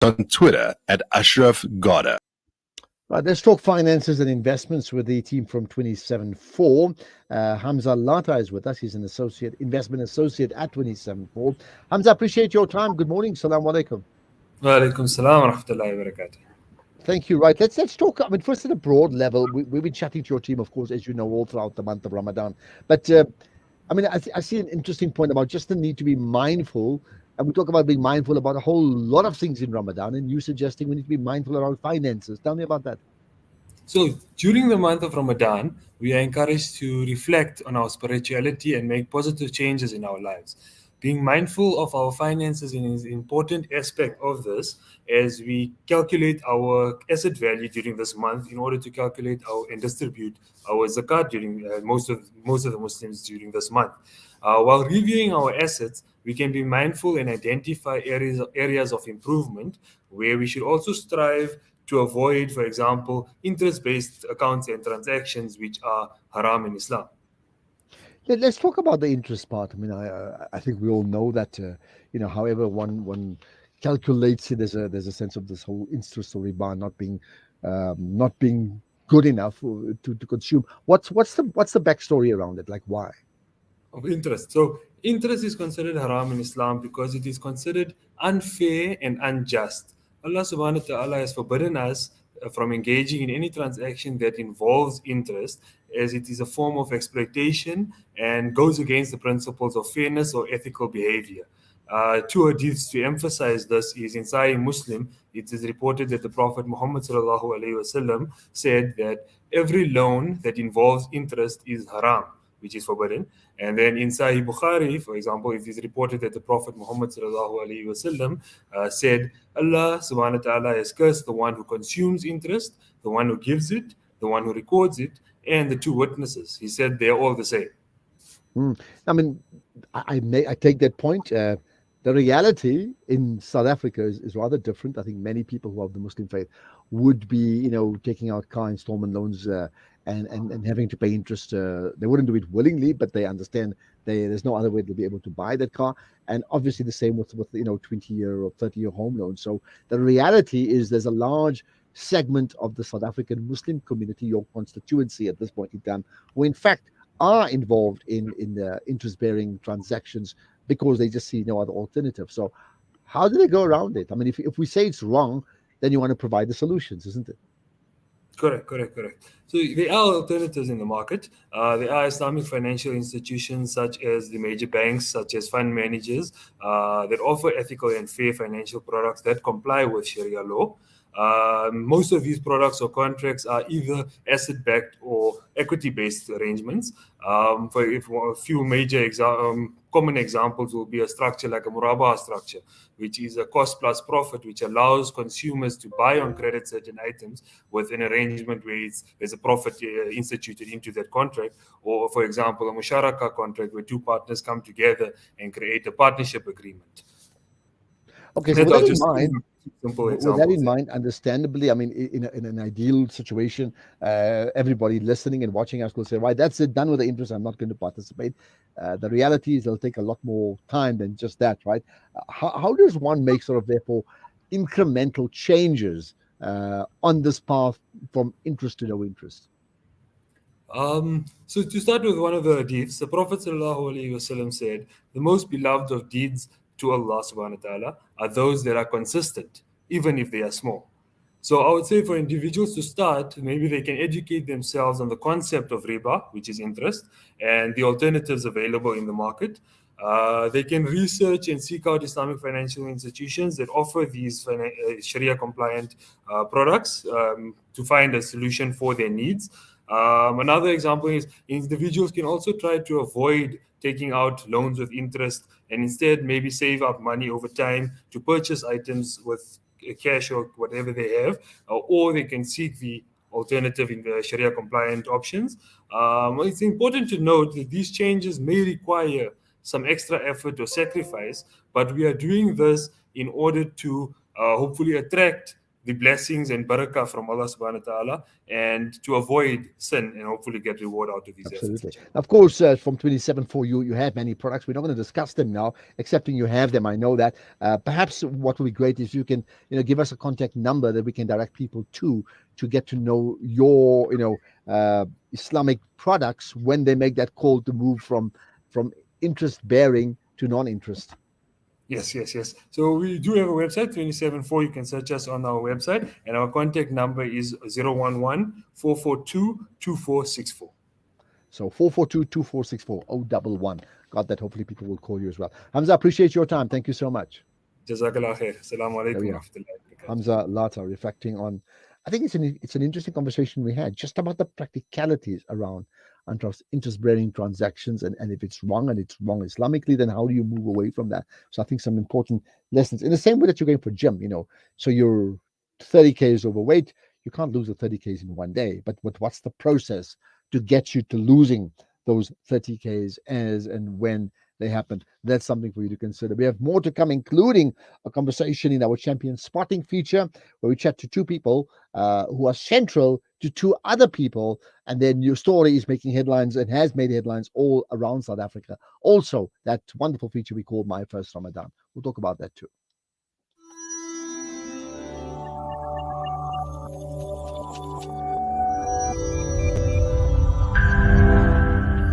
on Twitter at Ashraf Gada. Right, let's talk finances and investments with the team from 27.4. Hamzah Latha is with us. He's an investment associate at 27.4. Hamzah, appreciate your time. Good morning. Salaam alaikum. Wa alaikum salam wa rahmatullahi wa barakatuh. Thank you. Right, let's talk. I mean, first at a broad level, we've been chatting to your team, of course, as you know, all throughout the month of Ramadan. But I mean, I see an interesting point about just the need to be mindful. And we talk about being mindful about a whole lot of things in Ramadan, and you suggesting we need to be mindful around finances. Tell me about that. So, during the month of Ramadan, we are encouraged to reflect on our spirituality and make positive changes in our lives. Being mindful of our finances is an important aspect of this as we calculate our asset value during this month in order to calculate and distribute our zakat during most of the Muslims during this month. While reviewing our assets, we can be mindful and identify areas of improvement where we should also strive to avoid, for example, interest-based accounts and transactions which are haram in Islam. Let's talk about the interest part. I mean, I think we all know that however one calculates it, there's a sense of this whole interest or riba not being good enough to consume. What's the backstory around it? Like why? Of interest. So interest is considered haram in Islam because it is considered unfair and unjust. Allah subhanahu wa ta'ala has forbidden us from engaging in any transaction that involves interest, as it is a form of exploitation and goes against the principles of fairness or ethical behavior. Two hadiths to emphasize this is in Sahih Muslim. It is reported that the Prophet Muhammad sallallahu alaihi wasallam said that every loan that involves interest is haram, which is forbidden. And then in Sahih Bukhari, for example, it is reported that the Prophet Muhammad sallallahu alaihi wasallam said, Allah subhanahu wa ta'ala has cursed the one who consumes interest, the one who gives it, the one who records it, and the two witnesses. He said they are all the same. I mean, I take that point. The reality in South Africa is rather different. I think many people who have the Muslim faith would be, taking out car installment loans and having to pay interest. They wouldn't do it willingly, but they understand there's no other way to be able to buy that car. And obviously the same with 20-year or 30-year home loans. So the reality is there's a large segment of the South African Muslim community, your constituency at this point in time, who in fact are involved in the interest-bearing transactions because they just see no other alternative. So how do they go around it? I mean, if we say it's wrong, then you want to provide the solutions, isn't it? Correct. So there are alternatives in the market. There are Islamic financial institutions such as the major banks, such as fund managers, that offer ethical and fair financial products that comply with Sharia law. Most of these products or contracts are either asset-backed or equity-based arrangements. For a few major common examples will be a structure like a murabah structure, which is a cost plus profit, which allows consumers to buy on credit certain items with an arrangement where there's a profit instituted into that contract. Or, for example, a musharaka contract where two partners come together and create a partnership agreement. Okay, so with that in mind, understandably, I mean, in an ideal situation, everybody listening and watching us will say, right, that's it, done with the interest, I'm not going to participate. The reality is it'll take a lot more time than just that, right? How does one make sort of, therefore, incremental changes on this path from interest to no interest? So to start with one of the hadiths, the Prophet ﷺ said, the most beloved of deeds to Allah subhanahu wa ta'ala are those that are consistent, even if they are small. So I would say for individuals to start, maybe they can educate themselves on the concept of riba, which is interest, and the alternatives available in the market. They can research and seek out Islamic financial institutions that offer these Sharia-compliant products to find a solution for their needs. Another example is individuals can also try to avoid taking out loans with interest and instead maybe save up money over time to purchase items with cash or whatever they have, or they can seek the alternative in the Sharia compliant options. It's important to note that these changes may require some extra effort or sacrifice, but we are doing this in order to hopefully attract the blessings and barakah from Allah subhanahu wa ta'ala, and to avoid sin and hopefully get reward out of these Absolutely. efforts. Of course, from 27 you have many products. We're not going to discuss them now, excepting you have them. I know that. Perhaps what would be great is you can, give us a contact number that we can direct people to get to know your, Islamic products when they make that call to move from interest bearing to non-interest. Yes. So we do have a website, 274. You can search us on our website, and our contact number is 011-442-2464. So 442-2464, 011. Got that. Hopefully people will call you as well. Hamzah, appreciate your time. Thank you so much. Jazakallah khair. Assalamu There alaikum we wa are. rahmatullahi wa barakatuh. Hamzah Latha reflecting on, I think it's an interesting conversation we had just about the practicalities around interest-bearing transactions, and if it's wrong and it's wrong Islamically, then how do you move away from that? So I think some important lessons in the same way that you're going for gym, so you're 30 k's overweight, you can't lose the 30 k's in one day, but what's the process to get you to losing those 30 k's as and when they happen? That's something for you to consider. We have more to come, including a conversation in our champion spotting feature, where we chat to two people who are central to two other people, and their new story is making headlines and has made headlines all around South Africa. Also, that wonderful feature we call My First Ramadan. We'll talk about that too.